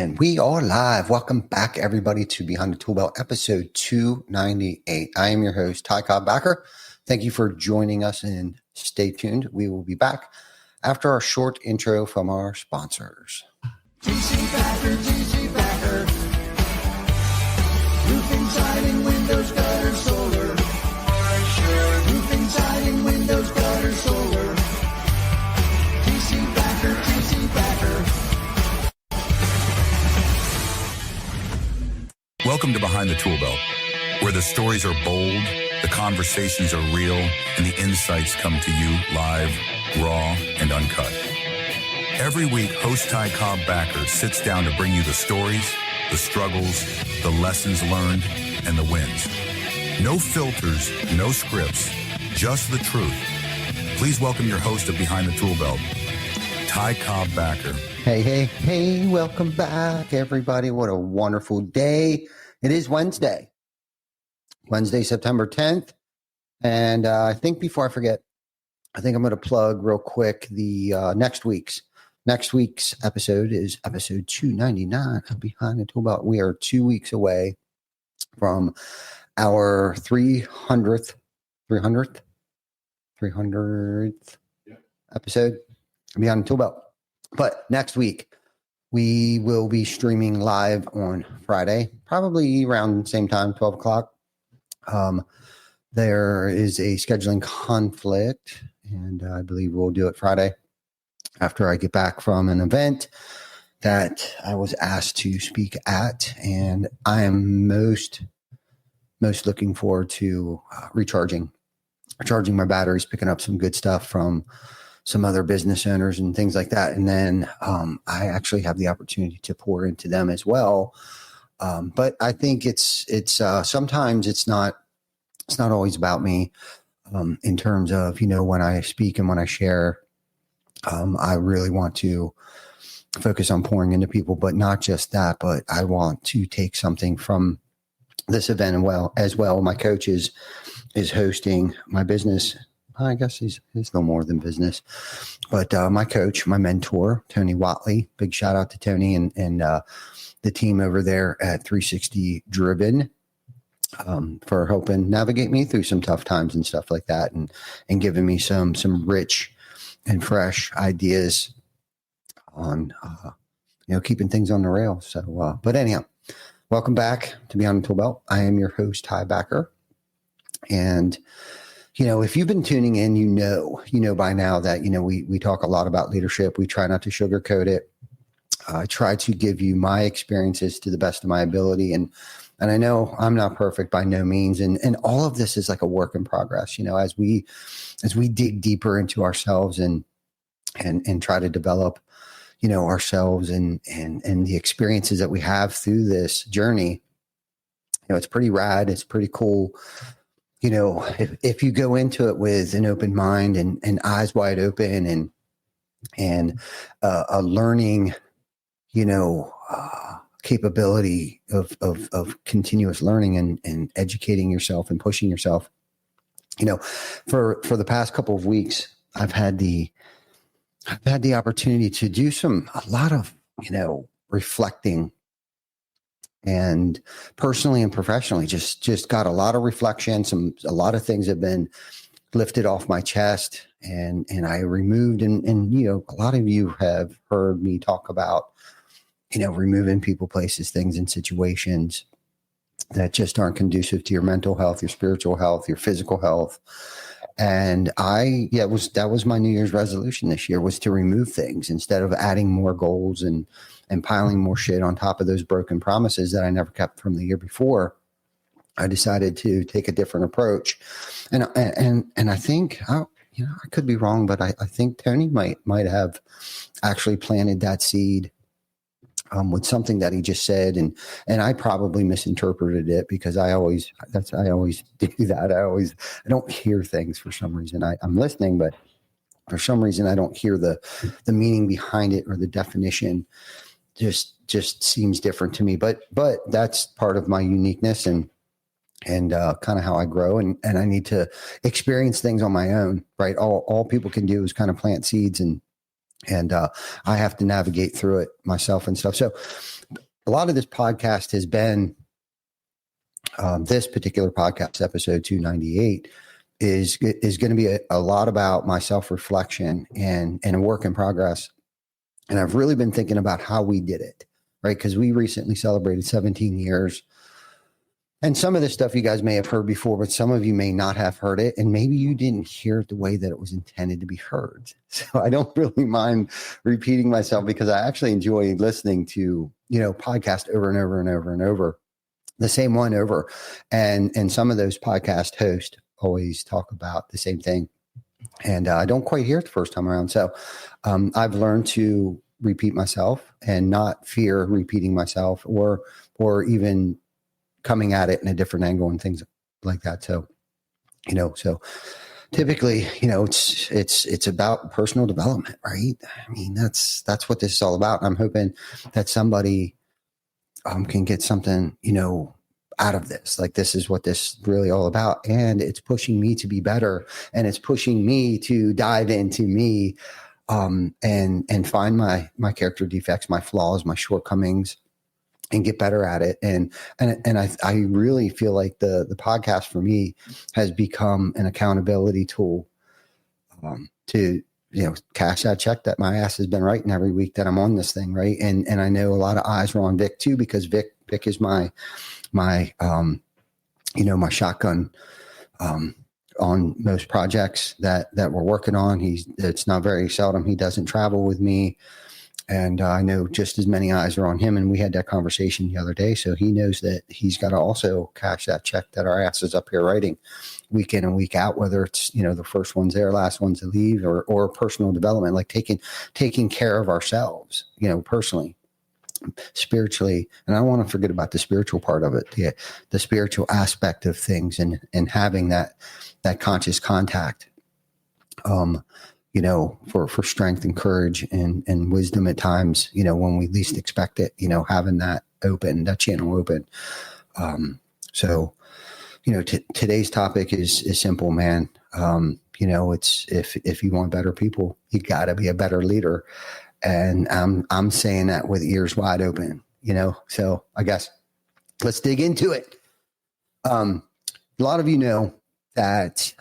And we are live. Welcome back, everybody, to Behind the Tool Belt, episode 298. I am your host, Cobb-Backer. Thank you for joining us, and stay tuned. We will be back after our short intro from our sponsors. Cobb-Backer. Roofing, siding, windows, gutters, solar. Roofing, siding, windows, gutters, solar. Cobb-Backer. Welcome to Behind the Tool Belt, where the stories are bold, the conversations are real, and the insights come to you live, raw, and uncut. Every week, host Ty Cobb-Backer sits down to bring you the stories, the struggles, the lessons learned, and the wins. No filters, no scripts, just the truth. Please welcome your host of Behind the Tool Belt, Ty Cobb-Backer. Hey, welcome back, everybody. What a wonderful day. It is Wednesday, September 10th. And I think before I forget, I think I'm going to plug real quick the next week's episode is episode 299 of Behind the Tool Belt. We are 2 weeks away from our 300th episode of Behind the Tool Belt. But next week, we will be streaming live on Friday, probably around the same time, 12 o'clock. There is a scheduling conflict, and I believe we'll do it Friday after I get back from an event that I was asked to speak at. And I am most looking forward to recharging my batteries, picking up some good stuff from some other business owners and things like that. And then I actually have the opportunity to pour into them as well. But I think it's sometimes it's not always about me in terms of, when I speak and when I share, I really want to focus on pouring into people, but not just that, but I want to take something from this event as well. My coach is hosting my business. I guess he's no more than business, but my coach, my mentor, Tony Watley, big shout out to Tony and the team over there at 360 Driven for helping navigate me through some tough times and stuff like that, and giving me some rich and fresh ideas on keeping things on the rail. So, but anyhow, welcome back to Beyond the Tool Belt. I am your host, Ty Backer, and if you've been tuning in, you know by now that, we talk a lot about leadership. We try not to sugarcoat it. I try to give you my experiences to the best of my ability. And I know I'm not perfect by no means. And all of this is like a work in progress, as we dig deeper into ourselves and try to develop, ourselves and the experiences that we have through this journey. It's pretty rad. It's pretty cool. If you go into it with an open mind and eyes wide open and a learning, capability of continuous learning and educating yourself and pushing yourself, for the past couple of weeks, I've had the opportunity to do a lot of, reflecting. And personally and professionally, just got a lot of reflection. A lot of things have been lifted off my chest, and I removed. And a lot of you have heard me talk about, removing people, places, things, and situations that just aren't conducive to your mental health, your spiritual health, your physical health. And that was my New Year's resolution this year, was to remove things instead of adding more goals and piling more shit on top of those broken promises that I never kept from the year before. I decided to take a different approach. And I think, I could be wrong, but I think Tony might have actually planted that seed with something that he just said. And I probably misinterpreted it because I always do that. I don't hear things for some reason. I'm listening, but for some reason I don't hear the meaning behind it, or the definition just seems different to me. But that's part of my uniqueness and kind of how I grow. And I need to experience things on my own, right? All people can do is kind of plant seeds and And I have to navigate through it myself and stuff. So a lot of this podcast has been, this particular podcast, episode 298, is going to be a lot about my self-reflection and a work in progress. And I've really been thinking about how we did it, right? Because we recently celebrated 17 years. And some of this stuff you guys may have heard before, but some of you may not have heard it. And maybe you didn't hear it the way that it was intended to be heard. So I don't really mind repeating myself, because I actually enjoy listening to, podcasts over and over and over and over, the same one over. And some of those podcast hosts always talk about the same thing. And I don't quite hear it the first time around. So I've learned to repeat myself and not fear repeating myself or even coming at it in a different angle and things like that. So, so typically, it's about personal development, right? I mean, that's what this is all about. I'm hoping that somebody can get something, out of this. Like, this is what this is really all about. And it's pushing me to be better. And it's pushing me to dive into me, and find my character defects, my flaws, my shortcomings, and get better at it. And I really feel like the podcast for me has become an accountability tool, to, cash that check that my ass has been writing every week that I'm on this thing. Right. And I know a lot of eyes are on Vic too, because Vic is my shotgun, on most projects that we're working on. It's not very seldom he doesn't travel with me. And I know just as many eyes are on him. And we had that conversation the other day. So he knows that he's got to also cash that check that our ass is up here writing week in and week out, whether it's, the first one's there, last one's to leave, or personal development, like taking care of ourselves, personally, spiritually. And I don't want to forget about the spiritual part of it, the spiritual aspect of things, and having that conscious contact, for strength and courage and wisdom at times, when we least expect it, having that channel open. So, today's topic is simple, man. It's, if you want better people, you gotta be a better leader. And I'm saying that with ears wide open, so I guess let's dig into it. A lot of you know that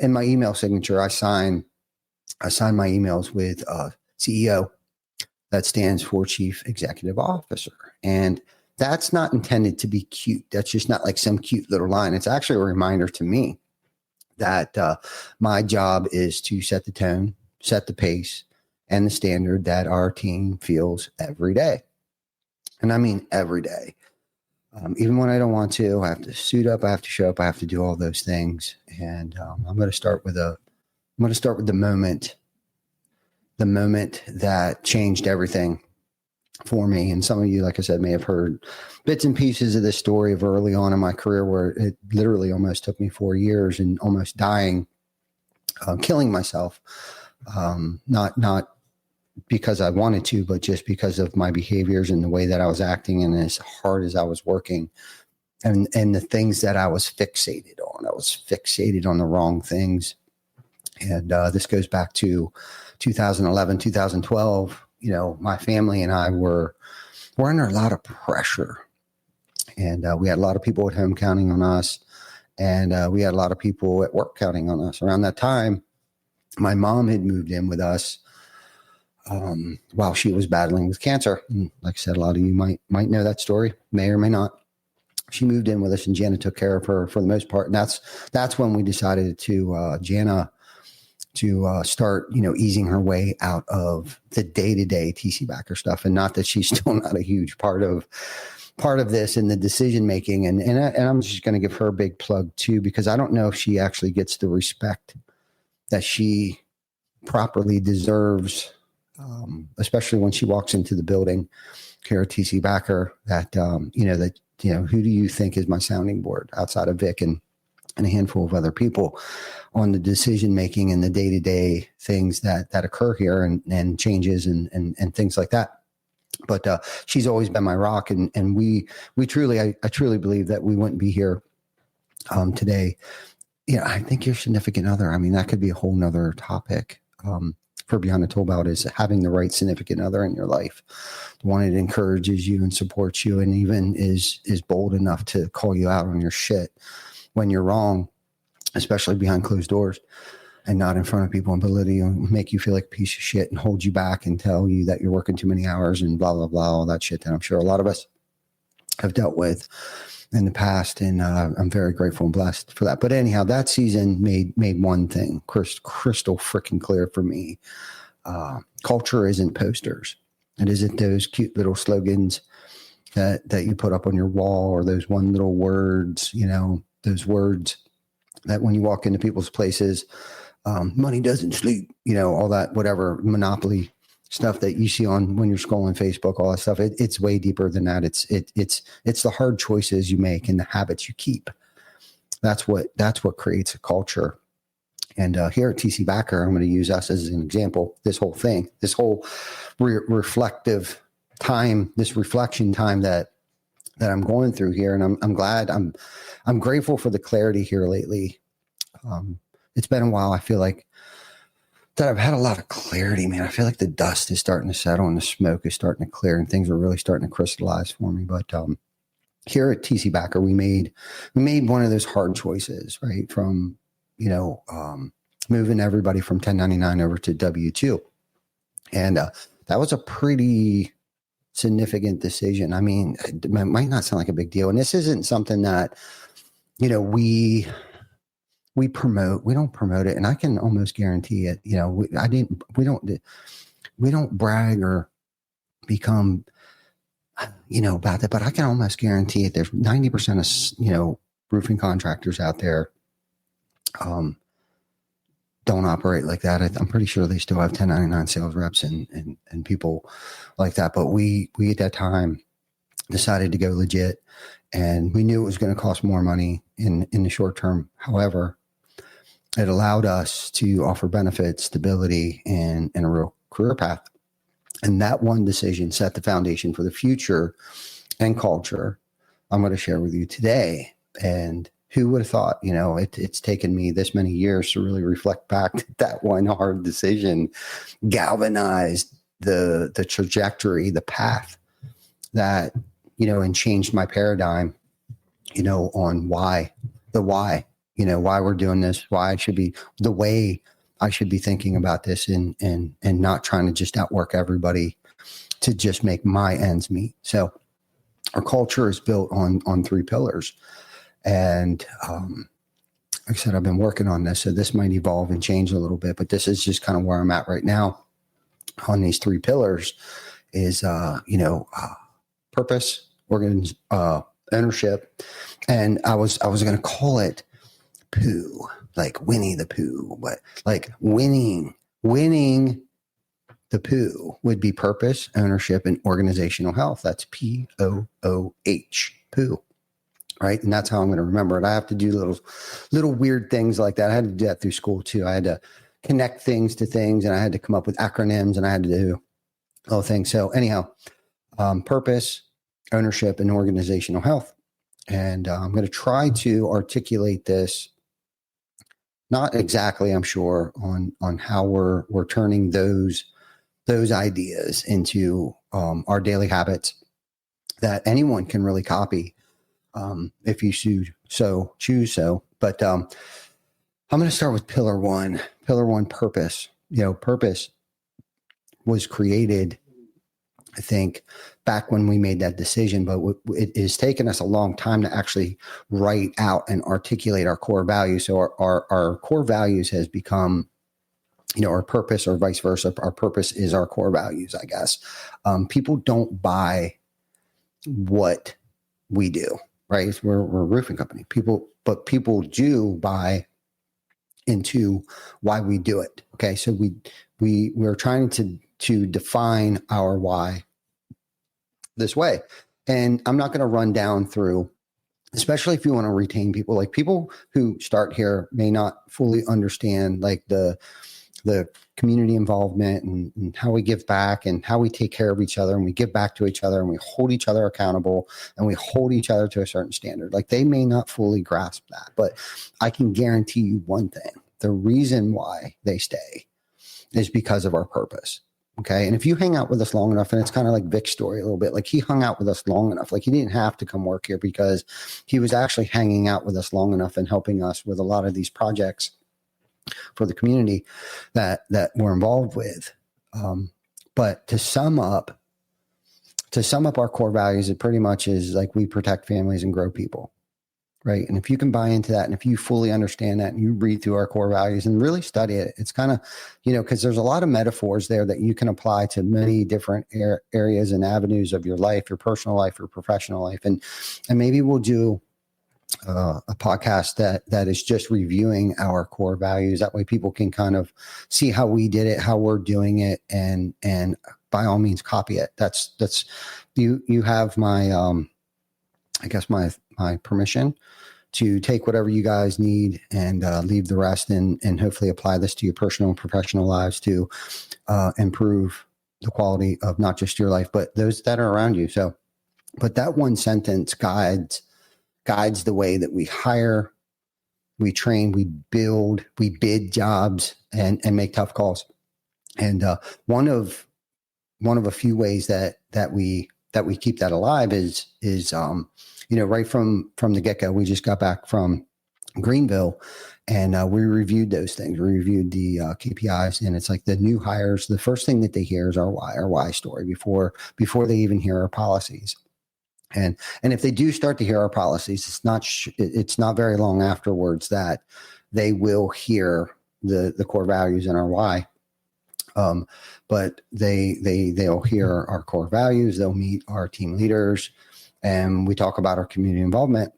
in my email signature, I sign my emails with CEO. That stands for Chief Executive Officer. And that's not intended to be cute. That's just not like some cute little line. It's actually a reminder to me that my job is to set the tone, set the pace, and the standard that our team feels every day. And I mean every day. Even when I don't want to, I have to suit up, I have to show up, I have to do all those things. And I'm going to start with the moment that changed everything for me. And some of you, like I said, may have heard bits and pieces of this story of early on in my career, where it literally almost took me 4 years and almost dying, killing myself. Not because I wanted to, but just because of my behaviors and the way that I was acting, and as hard as I was working, and the things that I was fixated on. I was fixated on the wrong things. And this goes back to 2011, 2012. My family and I were under a lot of pressure, and we had a lot of people at home counting on us, and we had a lot of people at work counting on us. Around that time, my mom had moved in with us while she was battling with cancer. And like I said, a lot of you might know that story, may or may not. She moved in with us, and Jana took care of her for the most part. And that's when we decided to Jana to start, easing her way out of the day-to-day Cobb-Backer stuff. And not that she's still not a huge part of this in the decision making. And I'm just going to give her a big plug too, because I don't know if she actually gets the respect that she properly deserves, especially when she walks into the building here at Cobb-Backer. Who do you think is my sounding board outside of Vic and a handful of other people on the decision making and the day-to-day things that occur here and changes and things like that. But she's always been my rock, and we truly, I truly believe that we wouldn't be here today. I think your significant other, I mean, that could be a whole nother topic. for Beyond the Tool Belt is having the right significant other in your life, the one that encourages you and supports you, and even is bold enough to call you out on your shit when you're wrong, especially behind closed doors and not in front of people, and belittle you and make you feel like a piece of shit and hold you back and tell you that you're working too many hours and blah, blah, blah, all that shit that I'm sure a lot of us have dealt with in the past. And I'm very grateful and blessed for that. But anyhow, that season made one thing crystal freaking clear for me. Culture isn't posters. It isn't those cute little slogans that you put up on your wall, or those one little words, those words that when you walk into people's places, money doesn't sleep, all that, whatever Monopoly stuff that you see on when you're scrolling Facebook, all that stuff. It's way deeper than that. It's the hard choices you make and the habits you keep. That's what creates a culture. And here at TC-Backer, I'm going to use us as an example. This whole thing, this whole reflective time, this reflection time that I'm going through here, and I'm glad, I'm grateful for the clarity here lately. It's been a while. I feel like that I've had a lot of clarity, man. I feel like the dust is starting to settle and the smoke is starting to clear and things are really starting to crystallize for me. But here at TC-Backer, we made one of those hard choices, right? From, moving everybody from 1099 over to W-2. And that was a pretty significant decision. I mean, it might not sound like a big deal. And this isn't something that, we promote. We don't promote it. And I can almost guarantee it. We don't brag or become, about that, but I can almost guarantee it. There's 90% of, roofing contractors out there, don't operate like that. I'm pretty sure they still have 1099 sales reps and people like that. But we at that time decided to go legit, and we knew it was going to cost more money in the short term. However, it allowed us to offer benefits, stability, and a real career path. And that one decision set the foundation for the future and culture I'm going to share with you today. And who would have thought, it's taken me this many years to really reflect back that one hard decision galvanized the trajectory, the path that, and changed my paradigm, on why we're doing this, why it should be the way I should be thinking about this, and not trying to just outwork everybody to just make my ends meet. So our culture is built on three pillars. And like I said, I've been working on this, so this might evolve and change a little bit, but this is just kind of where I'm at right now on these three pillars is, purpose, ownership. And I was going to call it Pooh, like Winnie the Pooh, but like winning the Pooh would be purpose, ownership, and organizational health. That's POOH, Pooh. Right. And that's how I'm going to remember it. I have to do little weird things like that. I had to do that through school too. I had to connect things to things, and I had to come up with acronyms, and I had to do little things. So anyhow, purpose, ownership, and organizational health. And I'm going to try to articulate this, not exactly, I'm sure, on how we're turning those ideas into our daily habits that anyone can really copy. If you choose so. But I'm going to start with pillar one, purpose. Purpose was created, I think, back when we made that decision, but it has taken us a long time to actually write out and articulate our core values. So our core values has become, our purpose, or vice versa. Our purpose is our core values, I guess. People don't buy what we do. Right. We're a roofing company. People do buy into why we do it. Okay. So we're trying to define our why this way. And I'm not going to run down through, especially if you want to retain people, like people who start here may not fully understand like the community involvement and how we give back and how we take care of each other, and we give back to each other, and we hold each other accountable, and we hold each other to a certain standard. Like they may not fully grasp that, but I can guarantee you one thing: the reason why they stay is because of our purpose. Okay. And if you hang out with us long enough, and it's kind of like Vic's story a little bit, like he hung out with us long enough, like he didn't have to come work here because he was actually hanging out with us long enough and helping us with a lot of these projects for the community that we're involved with. But to sum up our core values, it pretty much is like we protect families and grow people. Right. And if you can buy into that, and if you fully understand that and you read through our core values and really study it, it's kind of, because there's a lot of metaphors there that you can apply to many different areas and avenues of your life, your personal life, your professional life. And maybe we'll do a podcast that is just reviewing our core values. That way people can kind of see how we did it, how we're doing it, and by all means copy it. That's you have my, I guess my permission to take whatever you guys need and leave the rest and hopefully apply this to your personal and professional lives to improve the quality of not just your life, but those that are around you. So, but that one sentence guides the way that we hire, we train, we build, we bid jobs and make tough calls. And one of a few ways that we keep that alive is right from the get-go. We just got back from Greenville and we reviewed those things. We reviewed the KPIs, and it's like the new hires, the first thing that they hear is our why story before they even hear our policies. And if they do start to hear our policies, it's not very long afterwards that they will hear the core values and our why. But they'll hear our core values. They'll meet our team leaders, and we talk about our community involvement,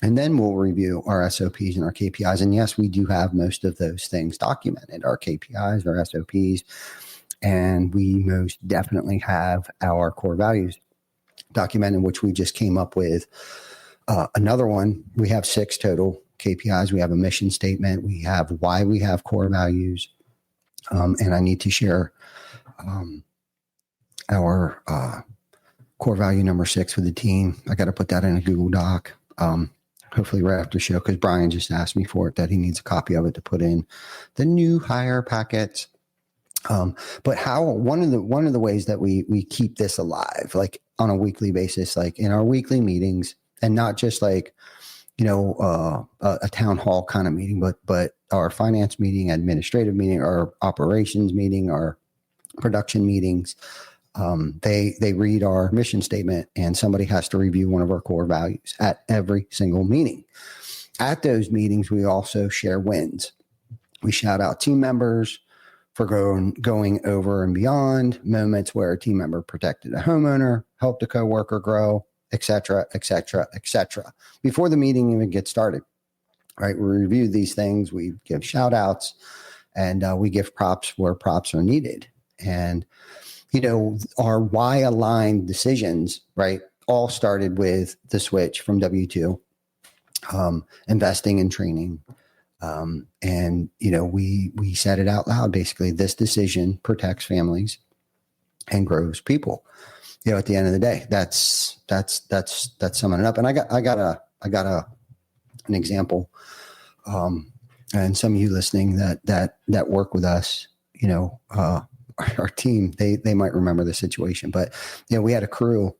and then we'll review our SOPs and our KPIs. And yes, we do have most of those things documented, our KPIs, our SOPs, and we most definitely have our core values documented, which we just came up with another one. We have 6 total KPIs. We have a mission statement. We have why we have core values. And I need to share our core value number 6 with the team. I got to put that in a Google Doc, hopefully right after the show, because Brian just asked me for it, that he needs a copy of it to put in the new hire packets. But one of the ways that we keep this alive, like on a weekly basis, like in our weekly meetings, and not just like, a town hall kind of meeting, but our finance meeting, administrative meeting, our operations meeting, our production meetings, they read our mission statement, and somebody has to review one of our core values at every single meeting. At those meetings, we also share wins. We shout out team members for going over and beyond, moments where a team member protected a homeowner, helped a coworker grow, et cetera, et cetera, et cetera, before the meeting even gets started. Right? We review these things, we give shout outs, and we give props where props are needed. And, our why aligned decisions, right, all started with the switch from W-2, investing in training. And we said it out loud. Basically, this decision protects families and grows people. At the end of the day, that's summing it up. And I got an example. And some of you listening that work with us, our team, they might remember the situation, but we had a crew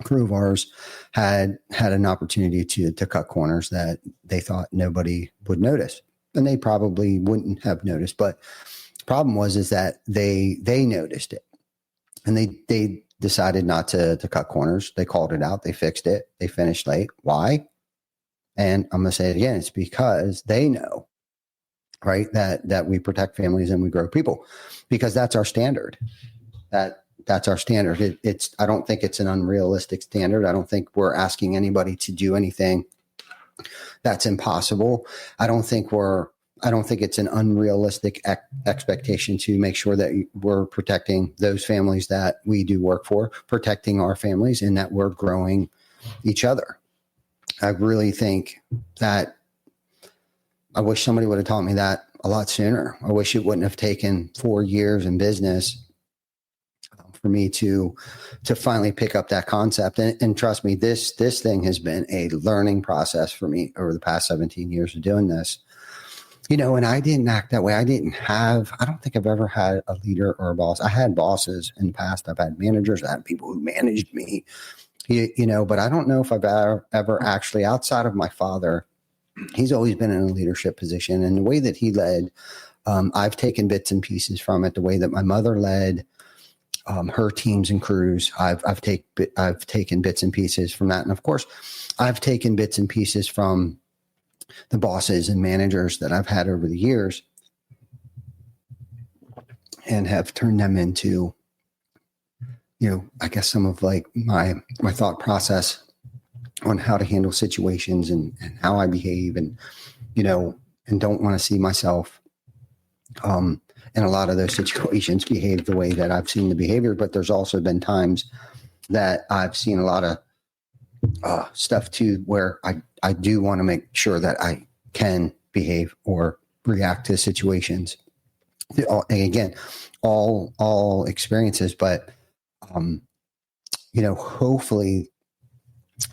of ours had an opportunity to cut corners that they thought nobody would notice, and they probably wouldn't have noticed. But the problem is that they noticed it, and they decided not to cut corners. They called it out. They fixed it. They finished late. Why? And I'm going to say it again. It's because they know, right, that we protect families and we grow people, because that's our standard. That's our standard. I don't think it's an unrealistic standard. I don't think we're asking anybody to do anything that's impossible. I don't think it's an unrealistic expectation to make sure that we're protecting those families that we do work for, protecting our families, and that we're growing each other. I really think that I wish somebody would have taught me that a lot sooner. I wish it wouldn't have taken 4 years in business for me to finally pick up that concept. And trust me, this thing has been a learning process for me over the past 17 years of doing this. And I didn't act that way. I don't think I've ever had a leader or a boss. I had bosses in the past. I've had managers. I had people who managed me, but I don't know if I've ever actually, outside of my father, he's always been in a leadership position. And the way that he led, I've taken bits and pieces from it. The way that my mother led her teams and crews, I've taken bits and pieces from that. And of course, I've taken bits and pieces from the bosses and managers that I've had over the years and have turned them into, I guess some of like my thought process on how to handle situations and how I behave and don't want to see myself in a lot of those situations behave the way that I've seen the behavior. But there's also been times that I've seen a lot of stuff too, where I do want to make sure that I can behave or react to situations. Again, all experiences, but hopefully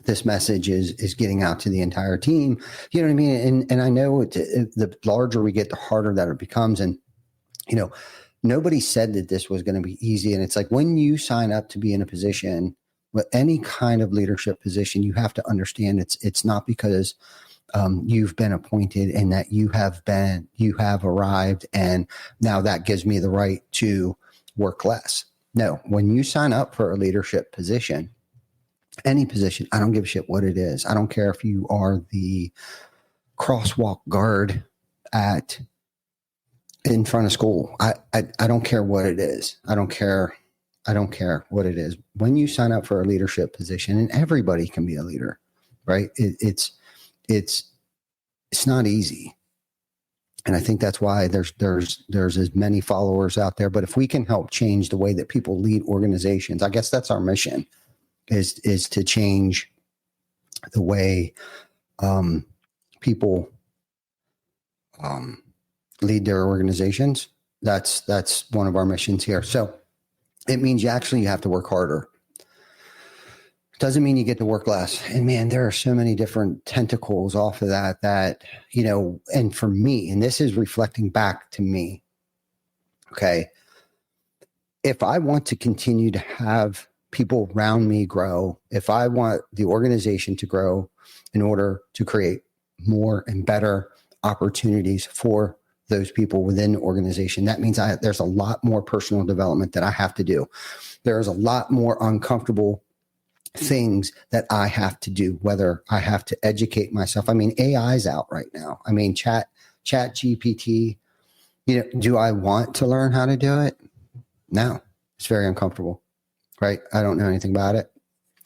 this message is getting out to the entire team. You know what I mean? And I know the larger we get, the harder that it becomes. And nobody said that this was going to be easy. And it's like when you sign up to be in a position, with any kind of leadership position, you have to understand it's not because you've been appointed and that you have arrived and now that gives me the right to work less. No, when you sign up for a leadership position, any position, I don't give a shit what it is. I don't care if you are the crosswalk guard in front of school. I don't care what it is. I don't care what it is. When you sign up for a leadership position, and everybody can be a leader, right? It's not easy. And I think that's why there's as many followers out there. But if we can help change the way that people lead organizations, I guess that's our mission, is to change the way people lead their organizations. That's one of our missions here. So it means you have to work harder. Doesn't mean you get to work less. And man, there are so many different tentacles off of that, and for me, and this is reflecting back to me. Okay. If I want to continue to have people around me grow, if I want the organization to grow in order to create more and better opportunities for those people within the organization, that means there's a lot more personal development that I have to do. There's a lot more uncomfortable things that I have to do, whether I have to educate myself. I mean, AI's out right now. I mean, chat GPT, do I want to learn how to do it? No, it's very uncomfortable, right? I don't know anything about it.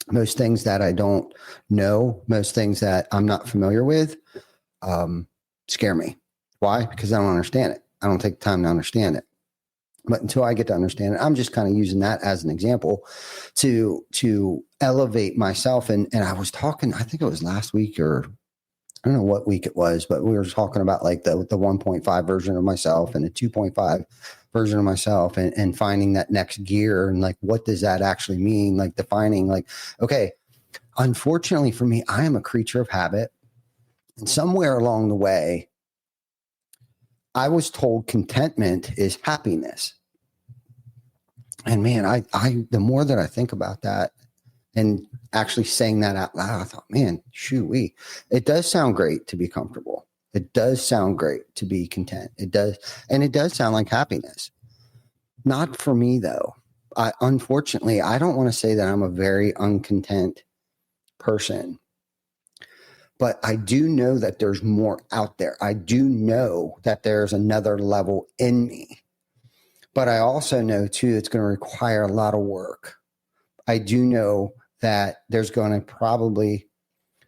Most things that I don't know, most things that I'm not familiar with, scare me. Why? Because I don't understand it. I don't take the time to understand it. But until I get to understand it, I'm just kind of using that as an example to elevate myself. And I was talking, I think it was last week, or I don't know what week it was, but we were talking about like the 1.5 version of myself and the 2.5 version of myself and finding that next gear and like, what does that actually mean? Like defining like, okay, unfortunately for me, I am a creature of habit. And somewhere along the way, I was told contentment is happiness. And man, I the more that I think about that and actually saying that out loud, I thought, man, shoo-wee. It does sound great to be comfortable. It does sound great to be content. It does. And it does sound like happiness. Not for me, though. Unfortunately, I don't want to say that I'm a very uncontent person. But I do know that there's more out there. I do know that there's another level in me. But I also know, too, it's going to require a lot of work. I do know that there's going to probably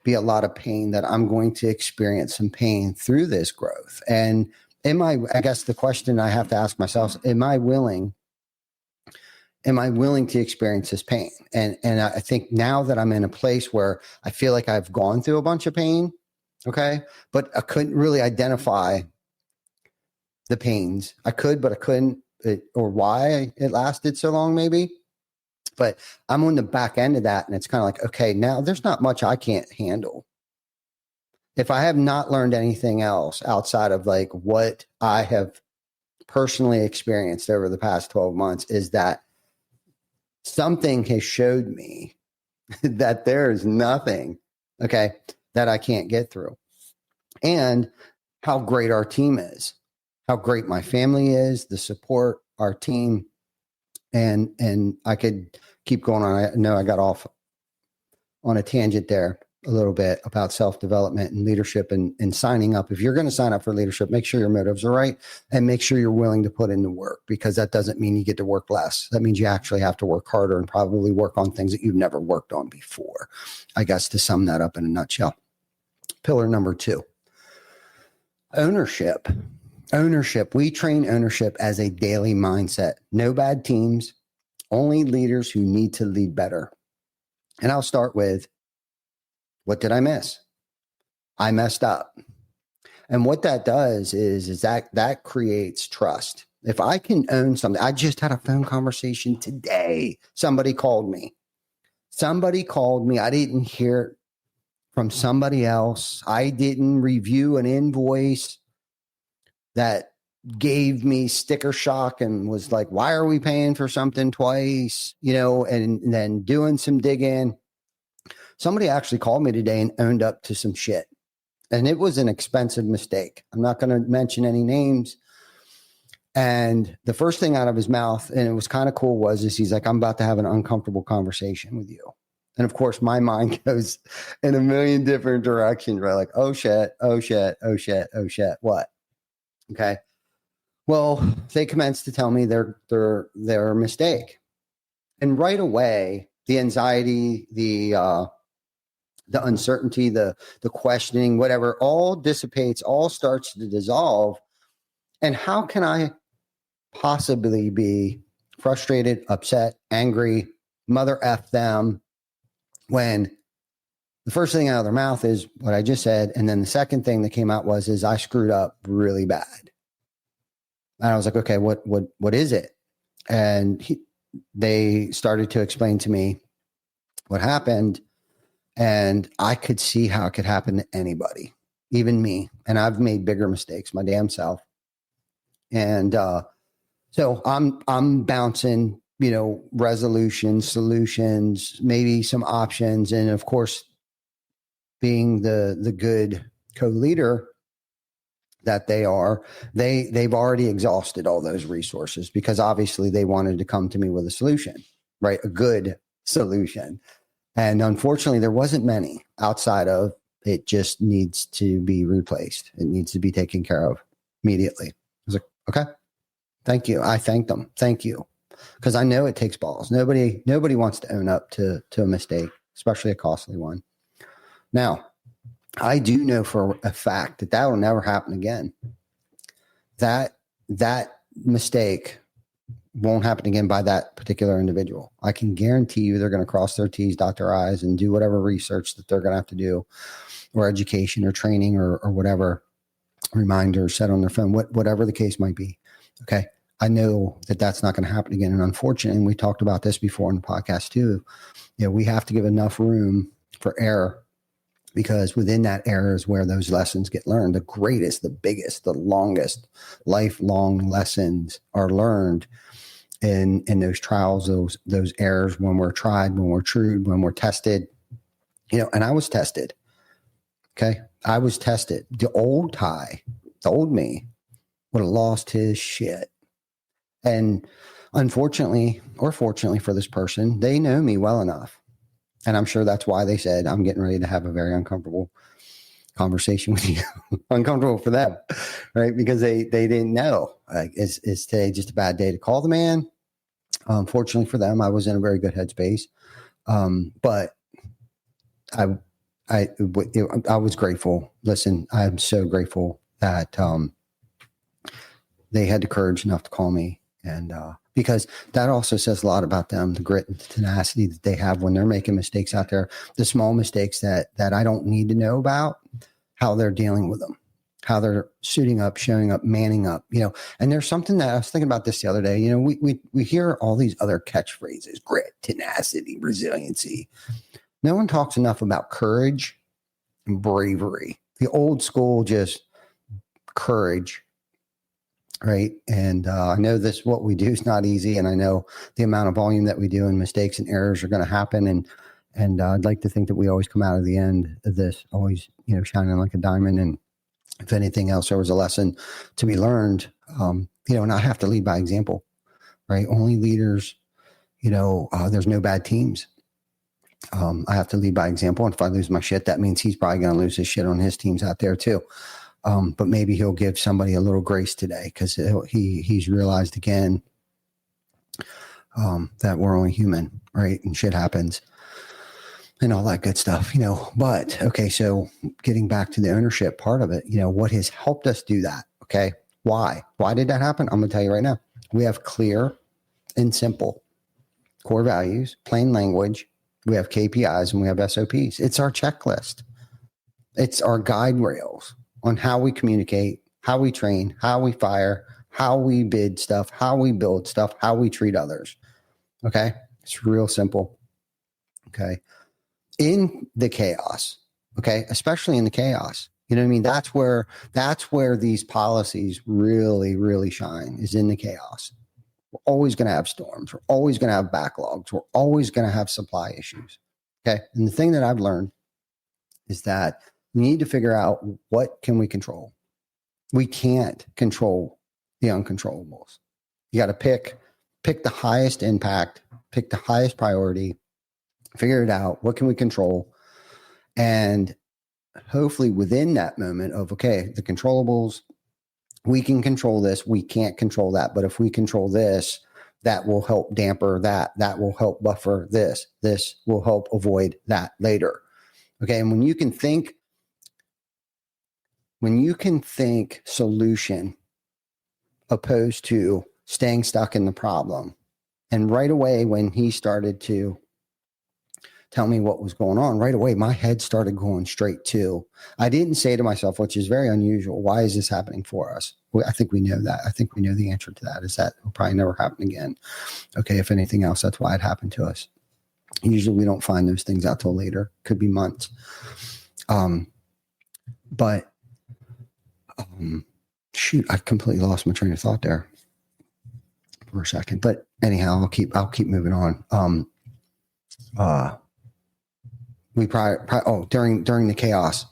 be a lot of pain, that I'm going to experience some pain through this growth. And I guess the question I have to ask myself, am I willing to experience this pain? And I think now that I'm in a place where I feel like I've gone through a bunch of pain, okay, but I couldn't really identify the pains. I could, but I couldn't, or why it lasted so long maybe. But I'm on the back end of that, and it's kind of like, okay, now there's not much I can't handle. if I have not learned anything else outside of like what I have personally experienced over the past 12 months, is that something has showed me that there is nothing, okay, that I can't get through. And how great our team is, how great my family is, the support, our team. And I could keep going on. I know I got off on a tangent there a little bit about self-development and leadership and signing up. If you're going to sign up for leadership, make sure your motives are right and make sure you're willing to put in the work, because that doesn't mean you get to work less. That means you actually have to work harder and probably work on things that you've never worked on before. I guess to sum that up in a nutshell. Pillar number 2, ownership. Ownership. We train ownership as a daily mindset. No bad teams, only leaders who need to lead better. And I'll start with, what did I miss? I messed up. And what that does is that creates trust. If I can own something, I just had a phone conversation today. Somebody called me. I didn't hear it from somebody else. I didn't review an invoice that gave me sticker shock and was like, why are we paying for something twice? And then doing some digging. Somebody actually called me today and owned up to some shit. And it was an expensive mistake. I'm not going to mention any names. And the first thing out of his mouth, and it was kind of cool, was he's like, I'm about to have an uncomfortable conversation with you. And of course, my mind goes in a million different directions, right? Like, oh shit, oh shit, oh shit, oh shit. What? Okay. Well, they commenced to tell me their mistake. And right away, the anxiety, the uncertainty, the questioning, whatever, all dissipates, all starts to dissolve. And how can I possibly be frustrated, upset, angry, mother F them, when the first thing out of their mouth is what I just said. And then the second thing that came out is I screwed up really bad. And I was like, okay, what is it? And they started to explain to me what happened. And I could see how it could happen to anybody, even me. And I've made bigger mistakes, my damn self. And so I'm bouncing, resolutions, solutions, maybe some options. And of course, being the good co-leader that they are, they've already exhausted all those resources, because obviously they wanted to come to me with a solution, right? A good solution. And unfortunately, there wasn't many outside of, it just needs to be replaced. It needs to be taken care of immediately. I was like, okay, thank you. I thanked them. Thank you. Because I know it takes balls. Nobody wants to own up to a mistake, especially a costly one. Now, I do know for a fact that will never happen again. That mistake won't happen again by that particular individual. I can guarantee you they're going to cross their T's, dot their I's, and do whatever research that they're going to have to do, or education or training or whatever, reminders set on their phone, whatever the case might be. Okay. I know that that's not going to happen again. And unfortunately, and we talked about this before in the podcast too, we have to give enough room for error, because within that error is where those lessons get learned. The greatest, the biggest, the longest lifelong lessons are learned in those trials, those errors, when we're tried, when we're true, when we're tested, and I was tested. Okay. I was tested. The old me would have lost his shit. And unfortunately, or fortunately for this person, they know me well enough. And I'm sure that's why they said, I'm getting ready to have a very uncomfortable conversation with you. Uncomfortable for them, right? Because they didn't know. Like, is today just a bad day to call the man? Fortunately for them, I was in a very good headspace. But I was grateful. Listen, I'm so grateful that they had the courage enough to call me. And because that also says a lot about them, the grit and tenacity that they have when they're making mistakes out there, the small mistakes that I don't need to know about, how they're dealing with them, how they're suiting up, showing up, manning up, and there's something that I was thinking about this the other day. We hear all these other catchphrases, grit, tenacity, resiliency. No one talks enough about courage and bravery. the old school, just courage. Right. And I know what we do is not easy. And I know the amount of volume that we do and mistakes and errors are going to happen. And I'd like to think that we always come out of the end of this, always, shining like a diamond. And if anything else, there was a lesson to be learned, and I have to lead by example, right? Only leaders, there's no bad teams. I have to lead by example. And if I lose my shit, that means he's probably going to lose his shit on his teams out there too. But maybe he'll give somebody a little grace today because he's realized again that we're only human, right? And shit happens and all that good stuff, But, okay, so getting back to the ownership part of it, what has helped us do that, okay? Why? Why did that happen? I'm going to tell you right now. We have clear and simple core values, plain language. We have KPIs and we have SOPs. It's our checklist. It's our guide rails on how we communicate, how we train, how we fire, how we bid stuff, how we build stuff, how we treat others. Okay. It's real simple. Okay. In the chaos. Okay. Especially in the chaos. You know what I mean? That's where these policies really, really shine, is in the chaos. We're always going to have storms. We're always going to have backlogs. We're always going to have supply issues. Okay. And the thing that I've learned is that we need to figure out, what can we control? We can't control the uncontrollables. You got to pick the highest impact, pick the highest priority, figure it out. What can we control? And hopefully within that moment of, okay, the controllables, we can control this. We can't control that. But if we control this, that will help damper that. That will help buffer this. This will help avoid that later. Okay. And when you can think solution opposed to staying stuck in the problem. And right away, when he started to tell me what was going on, right away, my head started going straight to, I didn't say to myself, which is very unusual, why is this happening for us? I think we know that. I think we know the answer to that, is that will probably never happen again. Okay. If anything else, that's why it happened to us. Usually we don't find those things out till later. Could be months. Shoot, I completely lost my train of thought there for a second. But anyhow, I'll keep moving on. We during the chaos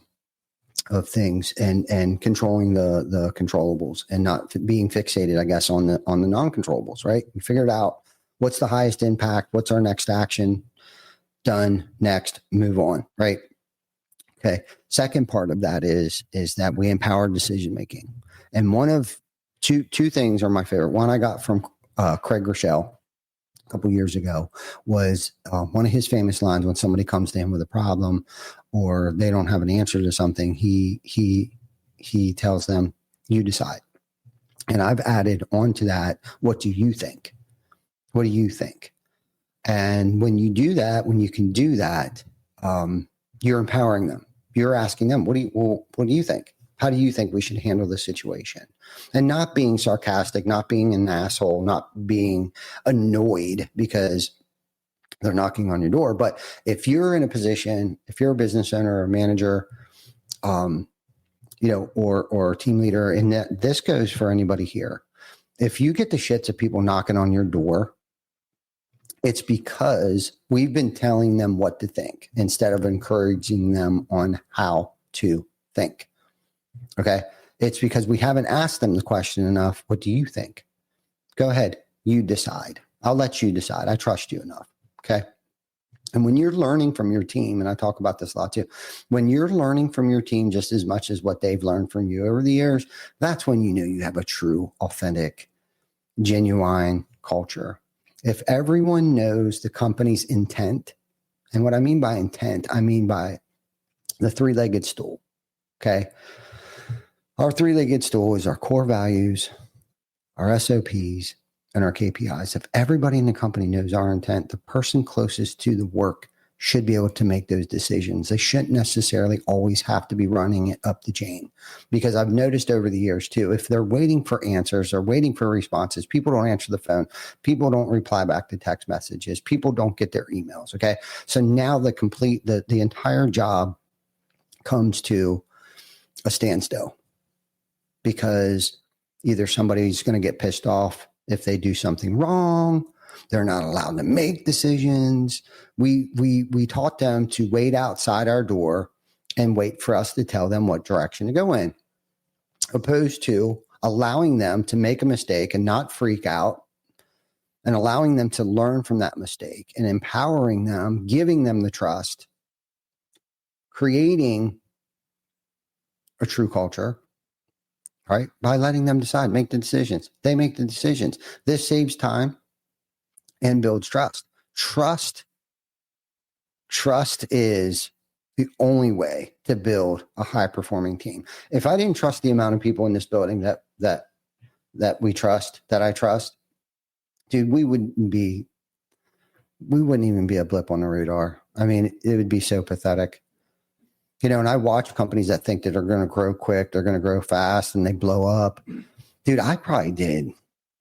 of things and controlling the controllables and not being fixated, I guess, on the non-controllables, right? We figured out what's the highest impact, what's our next action, done, next, move on, right? Okay. Second part of that is that we empower decision making. And one of two things are my favorite. One I got from Craig Rochelle a couple years ago was one of his famous lines when somebody comes to him with a problem or they don't have an answer to something. He tells them, "You decide." And I've added on to that, "What do you think? What do you think?" And when you do that, when you can do that, you're empowering them. You're asking them, what do you think? How do you think we should handle this situation? And not being sarcastic, not being an asshole, not being annoyed because they're knocking on your door. But if you're in a position, if you're a business owner or a manager, or a team leader, and this goes for anybody here. If you get the shits of people knocking on your door, it's because we've been telling them what to think instead of encouraging them on how to think. Okay. It's because we haven't asked them the question enough. What do you think? Go ahead. You decide. I'll let you decide. I trust you enough. Okay. And when you're learning from your team, and I talk about this a lot too, when you're learning from your team just as much as what they've learned from you over the years, that's when you know you have a true, authentic, genuine culture. If everyone knows the company's intent, and what I mean by intent, I mean by the three-legged stool. Okay. Our three-legged stool is our core values, our SOPs, and our KPIs. If everybody in the company knows our intent, the person closest to the work should be able to make those decisions. They shouldn't necessarily always have to be running it up the chain, because I've noticed over the years too, if they're waiting for answers or waiting for responses, people don't answer the phone. People don't reply back to text messages. People don't get their emails. Okay. So now the entire job comes to a standstill because either somebody's going to get pissed off if they do something wrong. They're not allowed to make decisions. We taught them to wait outside our door and wait for us to tell them what direction to go in, opposed to allowing them to make a mistake and not freak out, and allowing them to learn from that mistake and empowering them, giving them the trust, creating a true culture, right? By letting them decide, make the decisions. They make the decisions. This saves time and builds trust. Trust is the only way to build a high performing team. If I didn't trust the amount of people in this building that we trust, that I trust, dude, we wouldn't even be a blip on the radar. I mean, it would be so pathetic. You know, and I watch companies that think that they're going to grow quick, they're going to grow fast, and they blow up. Dude, I probably did.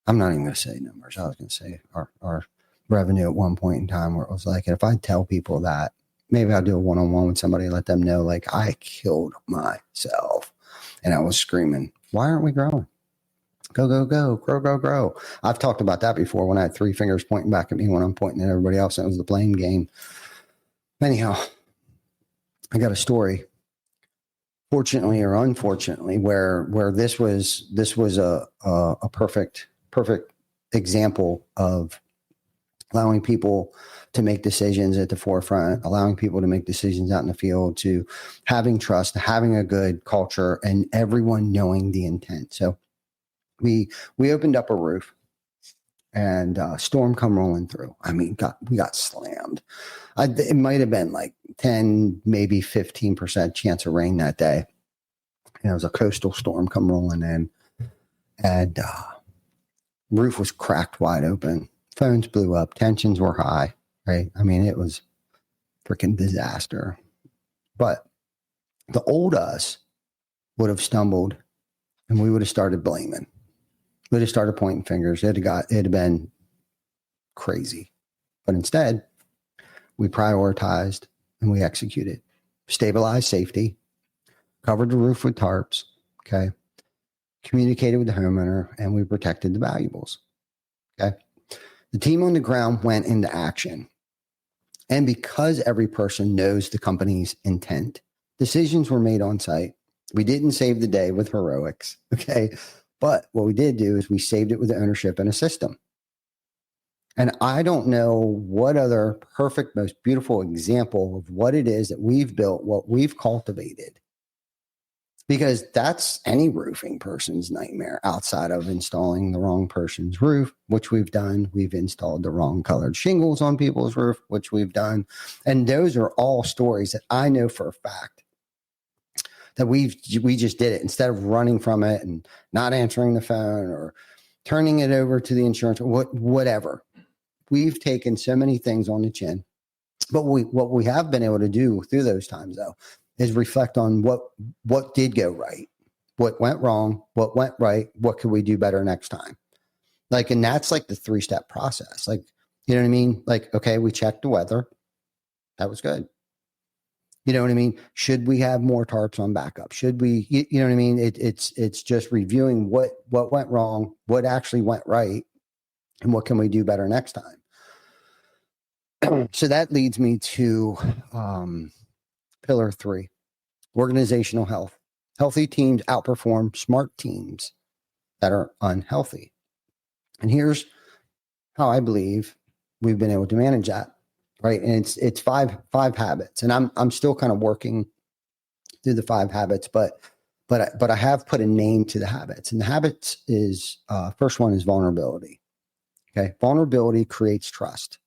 I'm not even going to say numbers. I was going to say our revenue at one point in time where it was like, if I tell people that, maybe I'll do a one-on-one with somebody and let them know, like, I killed myself. And I was screaming, why aren't we growing? Go, go, go, grow, grow, grow. I've talked about that before when I had three fingers pointing back at me when I'm pointing at everybody else. And it was the blame game. Anyhow, I got a story, fortunately or unfortunately, where this was a perfect example of allowing people to make decisions at the forefront, allowing people to make decisions out in the field, to having trust, having a good culture, and everyone knowing the intent. So we opened up a roof, and storm come rolling through. I mean, we got slammed. It might have been like 10, maybe 15% chance of rain that day. And it was a coastal storm come rolling in, and roof was cracked wide open. Phones blew up. Tensions were high, right? I mean, it was freaking disaster. But the old us would have stumbled, and we would have started blaming. We'd have started pointing fingers. It'd have been crazy. But instead, we prioritized and we executed. Stabilized safety, covered the roof with tarps, okay? Communicated with the homeowner, and we protected the valuables, okay? The team on the ground went into action. And because every person knows the company's intent, decisions were made on site. We didn't save the day with heroics, okay? But what we did do is we saved it with ownership and a system. And I don't know what other perfect, most beautiful example of what it is that we've built, what we've cultivated. Because that's any roofing person's nightmare outside of installing the wrong person's roof, which we've done. We've installed the wrong colored shingles on people's roof, which we've done. And those are all stories that I know for a fact that we just did it instead of running from it and not answering the phone or turning it over to the insurance, whatever. We've taken so many things on the chin. But what we have been able to do through those times, though, is reflect on what did go right, what went wrong, what went right, what could we do better next time? Like, and that's like the 3-step process. Like, you know what I mean? Like, okay, we checked the weather. That was good. You know what I mean? Should we have more tarps on backup? Should we, you know what I mean? It's just reviewing what went wrong, what actually went right, and what can we do better next time? So that leads me to pillar 3, organizational health. Healthy teams outperform smart teams that are unhealthy. And here's how I believe we've been able to manage that. Right. And it's five habits. And I'm still kind of working through the 5 habits, but I have put a name to the habits. And the habits is first one is vulnerability. Okay. Vulnerability creates trust.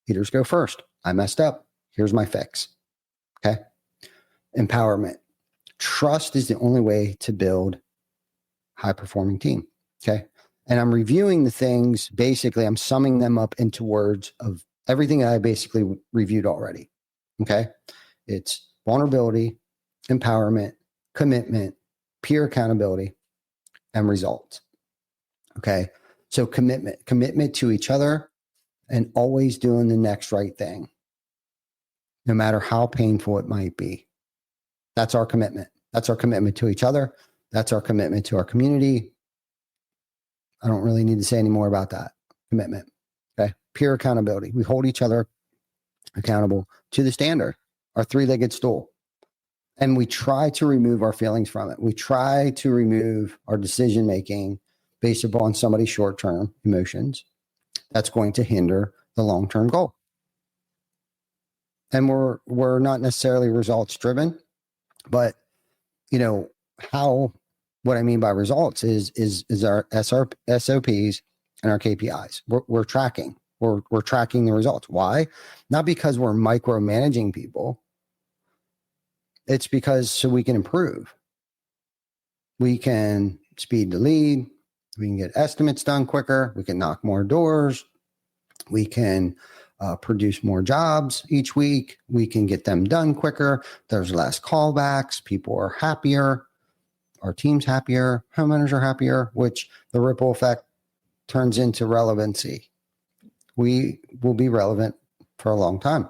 Leaders go first. I messed up. Here's my fix. Okay. Empowerment. Trust is the only way to build high performing team. Okay. And I'm reviewing the things, basically, I'm summing them up into words of everything I basically reviewed already. Okay. It's vulnerability, empowerment, commitment, peer accountability, and results. Okay. So commitment to each other and always doing the next right thing, no matter how painful it might be. That's our commitment. That's our commitment to each other. That's our commitment to our community. I don't really need to say any more about that commitment. Okay. Peer accountability. We hold each other accountable to the standard, our three-legged stool. And we try to remove our feelings from it. We try to remove our decision-making based upon somebody's short-term emotions. That's going to hinder the long-term goal. And we're not necessarily results-driven, but what I mean by results is our SOPs and our KPIs. We're tracking. We're tracking the results. Why? Not because we're micromanaging people. It's because so we can improve. We can speed the lead. We can get estimates done quicker. We can knock more doors. We can produce more jobs each week. We can get them done quicker. There's less callbacks. People are happier. Our team's happier. Homeowners are happier, which the ripple effect turns into relevancy. We will be relevant for a long time.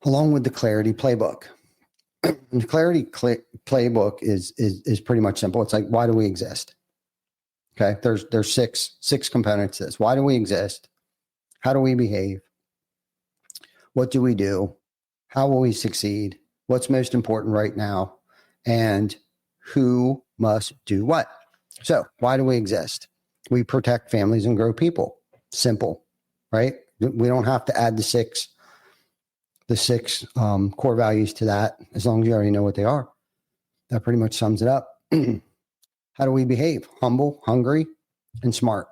Along with the Clarity Playbook. The Clarity Playbook is pretty much simple. It's like, why do we exist? Okay, there's six components to this. Why do we exist? How do we behave? What do we do? How will we succeed? What's most important right now? And who must do what? So why do we exist? We protect families and grow people. Simple, right? We don't have to add the six core values to that, as long as you already know what they are. That pretty much sums it up. How do we behave? Humble, hungry, and smart.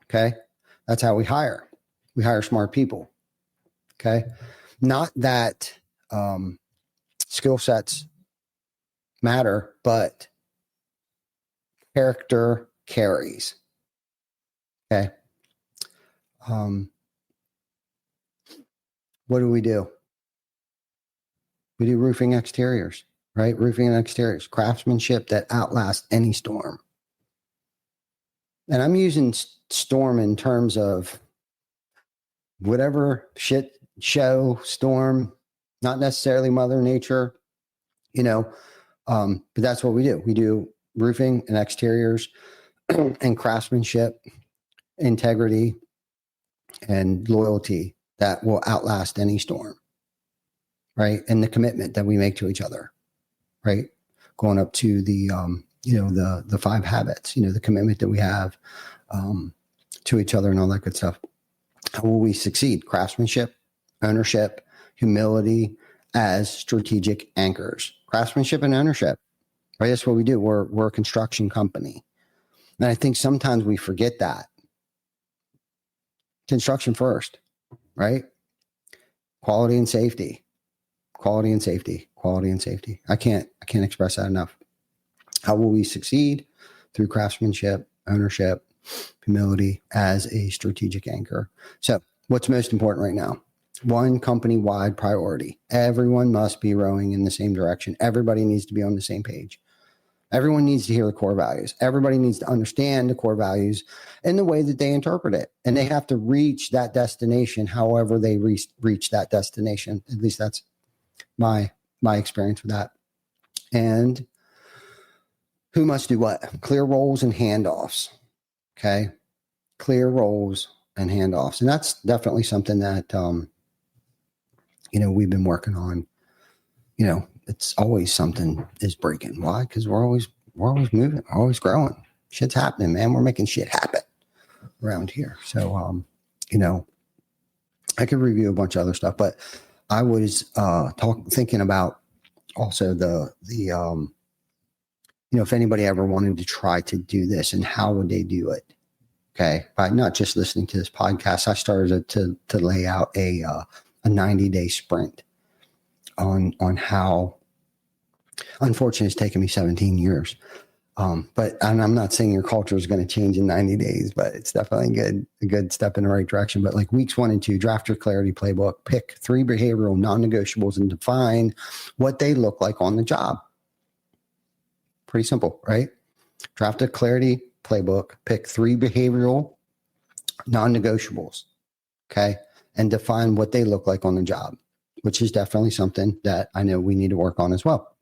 Okay. That's how we hire. We hire smart people. Okay. Not that skill sets matter, but character carries. Okay. What do? We do roofing exteriors, right? Roofing and exteriors, craftsmanship that outlasts any storm. And I'm using storm in terms of whatever shit show, storm, not necessarily Mother Nature, but that's what we do. We do roofing and exteriors and craftsmanship, integrity, and loyalty that will outlast any storm, right? And the commitment that we make to each other, right? Going up to the 5 habits, the commitment that we have to each other and all that good stuff. How will we succeed? Craftsmanship, ownership, humility as strategic anchors. Craftsmanship and ownership, right? That's what we do. We're a construction company. And I think sometimes we forget that. Construction first, right? Quality and safety. Quality and safety. Quality and safety. I can't express that enough. How will we succeed? Through craftsmanship, ownership, humility as a strategic anchor. So what's most important right now? One company-wide priority. Everyone must be rowing in the same direction. Everybody needs to be on the same page. Everyone needs to hear the core values. Everybody needs to understand the core values in the way that they interpret it. And they have to reach that destination however they reach that destination. At least that's my experience with that. And who must do what? Clear roles and handoffs. Okay. Clear roles and handoffs. And that's definitely something that, we've been working on. It's always something is breaking. Why? Because we're always moving, always growing. Shit's happening, man. We're making shit happen around here. So, I could review a bunch of other stuff, but I was thinking about also the if anybody ever wanted to try to do this and how would they do it? Okay. By not just listening to this podcast, I started to lay out a 90-day sprint on how, unfortunately, it's taken me 17 years. But I'm not saying your culture is going to change in 90 days, but it's definitely a good step in the right direction. But like weeks 1 and 2, draft your clarity playbook, pick 3 behavioral non-negotiables and define what they look like on the job. Pretty simple, right? Draft a clarity playbook, pick 3 behavioral non-negotiables, okay? And define what they look like on the job. which is definitely something that I know we need to work on as well.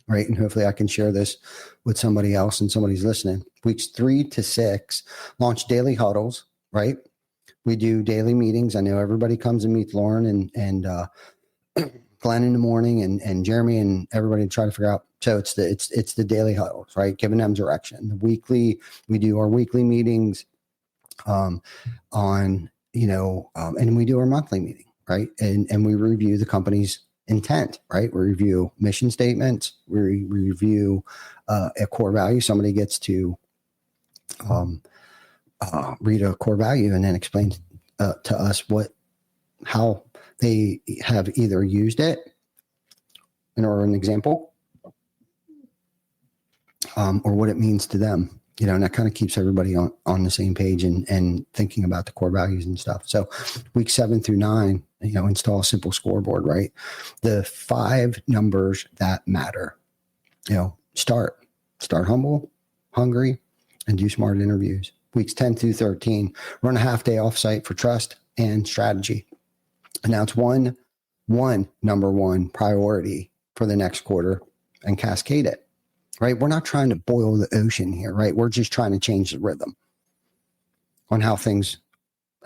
Right. And hopefully I can share this with somebody else and somebody's listening. Weeks 3 to 6, launch daily huddles. Right. We do daily meetings. I know everybody comes and meets Lauren and Glenn in the morning and Jeremy and everybody to try to figure out. So it's the daily huddles, right? Giving them direction. The weekly, we do our weekly meetings and we do our monthly meeting, right? And we review the company's intent, right? We review mission statements. We review a core value. Somebody gets to read a core value and then explain to us how they have either used it, or an example, or what it means to them. And that kind of keeps everybody on the same page and thinking about the core values and stuff. So week 7 through 9, install a simple scoreboard, right? The 5 numbers that matter, start humble, hungry, and do smart interviews. Weeks 10 through 13, run a half-day offsite for trust and strategy. Announce one number one priority for the next quarter and cascade it, right? We're not trying to boil the ocean here, right? We're just trying to change the rhythm on how things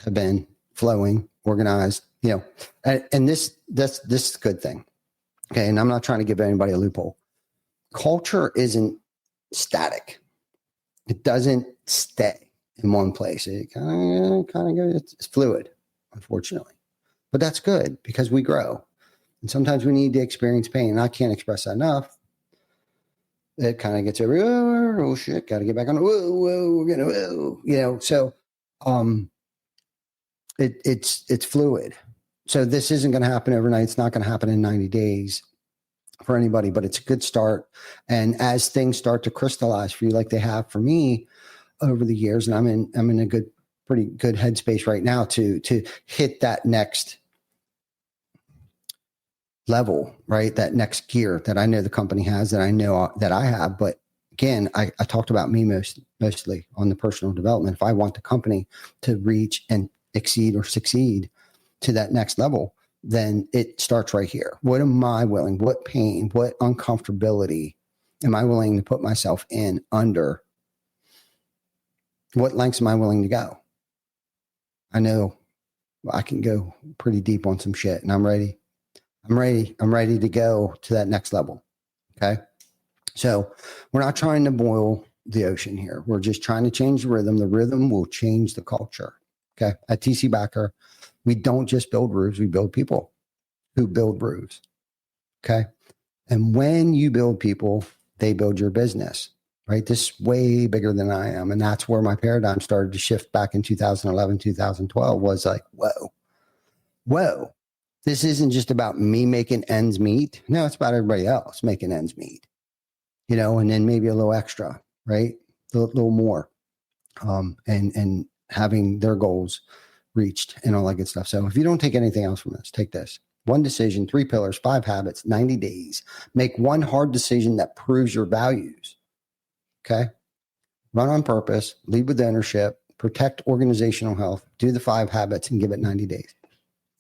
have been flowing, organized, and this is a good thing. Okay. And I'm not trying to give anybody a loophole. Culture isn't static. It doesn't stay in one place. It kind of goes, it's fluid, unfortunately. But that's good because we grow. And sometimes we need to experience pain. And I can't express that enough. It kind of gets everywhere. Oh shit, got to get back on. Whoa. So it's fluid. So this isn't going to happen overnight. It's not going to happen in 90 days for anybody, but it's a good start. And as things start to crystallize for you, like they have for me over the years, and I'm in a pretty good headspace right now to hit that next level, right? That next gear that I know the company has, that I know that I have. But again, I talked about me mostly on the personal development. If I want the company to reach and exceed or succeed to that next level, then it starts right here. What am I willing? What pain, what uncomfortability am I willing to put myself in under? What lengths am I willing to go? I know I can go pretty deep on some shit, and I'm ready. I'm ready to go to that next level. Okay. So we're not trying to boil the ocean here. We're just trying to change the rhythm. The rhythm will change the culture. Okay. At Cobb-Backer, we don't just build roofs. We build people who build roofs. Okay. And when you build people, they build your business, right? This is way bigger than I am. And that's where my paradigm started to shift back in 2011, 2012 was like, whoa. This isn't just about me making ends meet. No, it's about everybody else making ends meet, and then maybe a little extra, right? A little more, and having their goals reached and all that good stuff. So if you don't take anything else from this, take this. 1 decision, 3 pillars, 5 habits, 90 days. Make 1 hard decision that proves your values. Okay. Run on purpose, lead with ownership, protect organizational health, do the 5 habits and give it 90 days.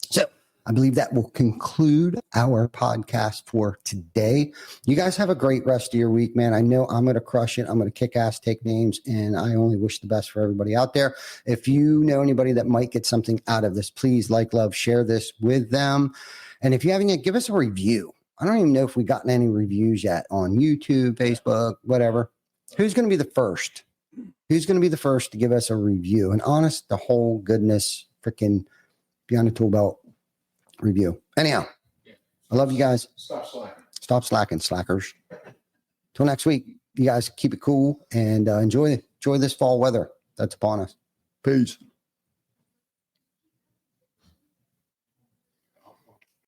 So I believe that will conclude our podcast for today. You guys have a great rest of your week, man. I know I'm going to crush it. I'm going to kick ass, take names, and I only wish the best for everybody out there. If you know anybody that might get something out of this, please love, share this with them. And if you haven't yet, give us a review. I don't even know if we've gotten any reviews yet on YouTube, Facebook, whatever. Who's going to be the first? Who's going to be the first to give us a review? An honest, the whole goodness, freaking Beyond the Tool Belt review. Anyhow, I love you guys. Stop slacking, slackers. Till next week, you guys keep it cool and enjoy this fall weather that's upon us. Peace.